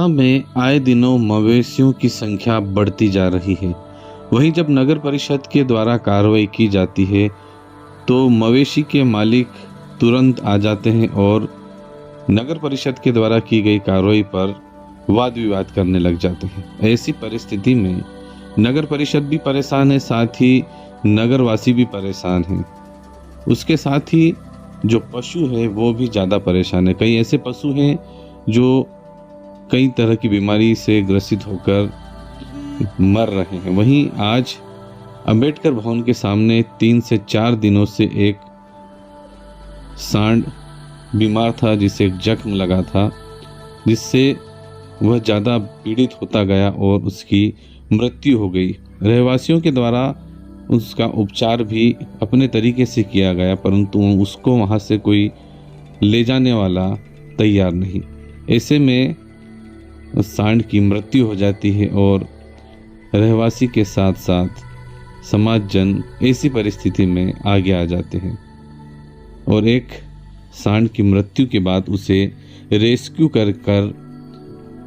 में आए दिनों मवेशियों की संख्या बढ़ती जा रही है। वहीं जब नगर परिषद के द्वारा कार्रवाई की जाती है तो मवेशी के मालिक तुरंत आ जाते हैं और नगर परिषद के द्वारा की गई कार्रवाई पर वाद विवाद करने लग जाते हैं। ऐसी परिस्थिति में नगर परिषद भी परेशान है, साथ ही नगरवासी भी परेशान हैं। उसके साथ ही जो पशु है वो भी ज़्यादा परेशान है। कई ऐसे पशु हैं जो कई तरह की बीमारी से ग्रसित होकर मर रहे हैं। वहीं आज अंबेडकर भवन के सामने 3 से 4 दिनों से एक सांड बीमार था, जिसे एक जख्म लगा था, जिससे वह ज़्यादा पीड़ित होता गया और उसकी मृत्यु हो गई। रहवासियों के द्वारा उसका उपचार भी अपने तरीके से किया गया, परंतु उसको वहाँ से कोई ले जाने वाला तैयार नहीं। ऐसे में उस सांड की मृत्यु हो जाती है और रहवासी के साथ साथ समाज जन ऐसी परिस्थिति में आगे आ जाते हैं और एक सांड की मृत्यु के बाद उसे रेस्क्यू कर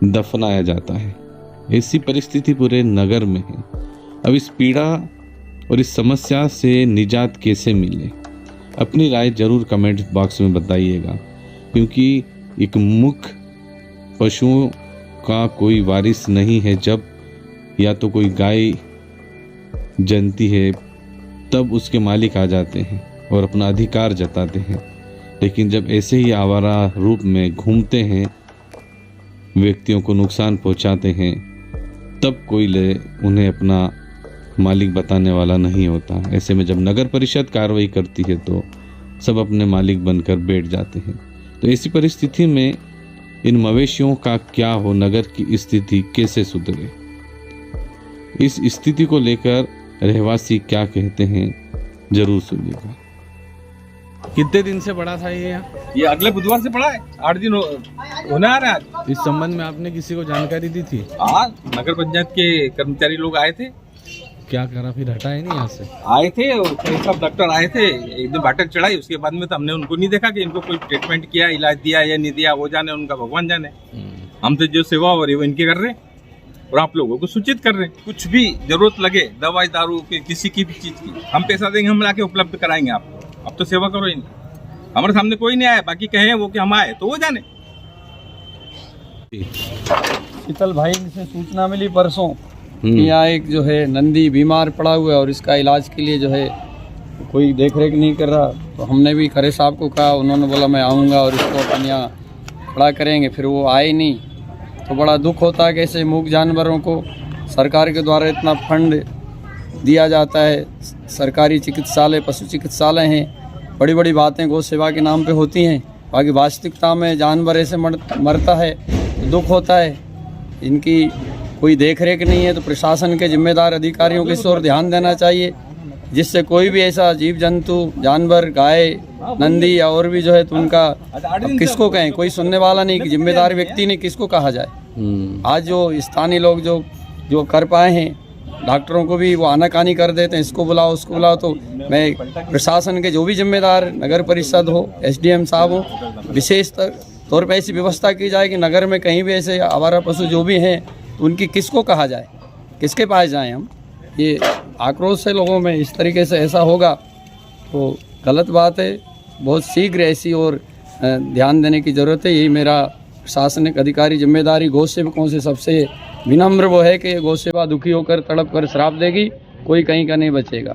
दफनाया जाता है। ऐसी परिस्थिति पूरे नगर में है। अब इस पीड़ा और इस समस्या से निजात कैसे मिले, अपनी राय जरूर कमेंट बॉक्स में बताइएगा, क्योंकि एक मुख्य पशुओं का कोई वारिस नहीं है। जब या तो कोई गाय जनती है तब उसके मालिक आ जाते हैं और अपना अधिकार जताते हैं, लेकिन जब ऐसे ही आवारा रूप में घूमते हैं, व्यक्तियों को नुकसान पहुंचाते हैं, तब कोई उन्हें अपना मालिक बताने वाला नहीं होता। ऐसे में जब नगर परिषद कार्रवाई करती है तो सब अपने मालिक बनकर बैठ जाते हैं। तो ऐसी परिस्थिति में इन मवेशियों का क्या हो, नगर की स्थिति कैसे सुधरे, इस स्थिति को लेकर रहवासी क्या कहते हैं जरूर सुनिएगा। कितने दिन से पड़ा था ये यहाँ? ये अगले बुधवार से पड़ा है, 8 दिन होने आ रहा है। इस संबंध में आपने किसी को जानकारी दी थी? हाँ, नगर पंचायत के कर्मचारी लोग आए थे। क्या करा, फिर हटा है नहीं यहाँ से? आए थे और कई सब डॉक्टर आए थे, एकदम बैठक चढ़ाई। उसके बाद में तो हमने उनको नहीं देखा कि इनको कोई ट्रीटमेंट किया, इलाज दिया या नहीं दिया, वो जाने, उनका भगवान जाने। हम तो जो सेवा हो रही है वो इनके कर रहे हैं और आप लोगों को सूचित कर रहे हैं। कुछ भी जरूरत लगे, दवाई दारू की, किसी की भी चीज की, हम पैसा देंगे, हम लाके उपलब्ध कराएंगे आपको। अब तो सेवा करो इनकी। हमारे सामने कोई नहीं आया, बाकी कहे वो कि हम आए तो वो जाने। शीतल भाई से सूचना मिली परसों कि यहाँ एक जो है नंदी बीमार पड़ा हुआ है और इसका इलाज के लिए जो है कोई देख रेख नहीं कर रहा। तो हमने भी खरे साहब को कहा, उन्होंने बोला मैं आऊँगा और इसको अपन यहाँ खड़ा करेंगे। फिर वो आए नहीं। तो बड़ा दुख होता है कि ऐसे मूक जानवरों को सरकार के द्वारा इतना फंड दिया जाता है। सरकारी चिकित्सालय, पशु चिकित्सालय हैं, बड़ी बड़ी बातें गौ सेवा के नाम पे होती हैं। बाकी वास्तविकता में जानवर ऐसे मरता है तो दुख होता है। इनकी कोई देख रेख नहीं है, तो प्रशासन के जिम्मेदार अधिकारियों को इस ओर ध्यान देना चाहिए, जिससे कोई भी ऐसा जीव जंतु, जानवर, गाय, नंदी या और भी जो है तो उनका किसको कहें, कोई सुनने वाला नहीं, जिम्मेदार व्यक्ति नहीं, किसको कहा जाए। आज जो स्थानीय लोग जो कर पाए हैं, डॉक्टरों को भी वो आनाकानी कर देते हैं, इसको बुलाओ उसको बुलाओ। तो मैं प्रशासन के जो भी जिम्मेदार, नगर परिषद हो, एसडीएम साहब हो, विशेष तौर पर ऐसी व्यवस्था की जाए कि नगर में कहीं भी ऐसे आवारा पशु जो भी हैं तो उनकी किसको कहा जाए, किसके पास जाएं हम। ये आक्रोश है लोगों में, इस तरीके से ऐसा होगा तो गलत बात है। बहुत शीघ्र ऐसी और ध्यान देने की ज़रूरत है। यही मेरा प्रशासनिक अधिकारी जिम्मेदारी गौ सेवकों से सबसे विनम्र वो है कि गौ सेवा दुखी होकर तड़प कर श्राप देगी, कोई कहीं का नहीं बचेगा।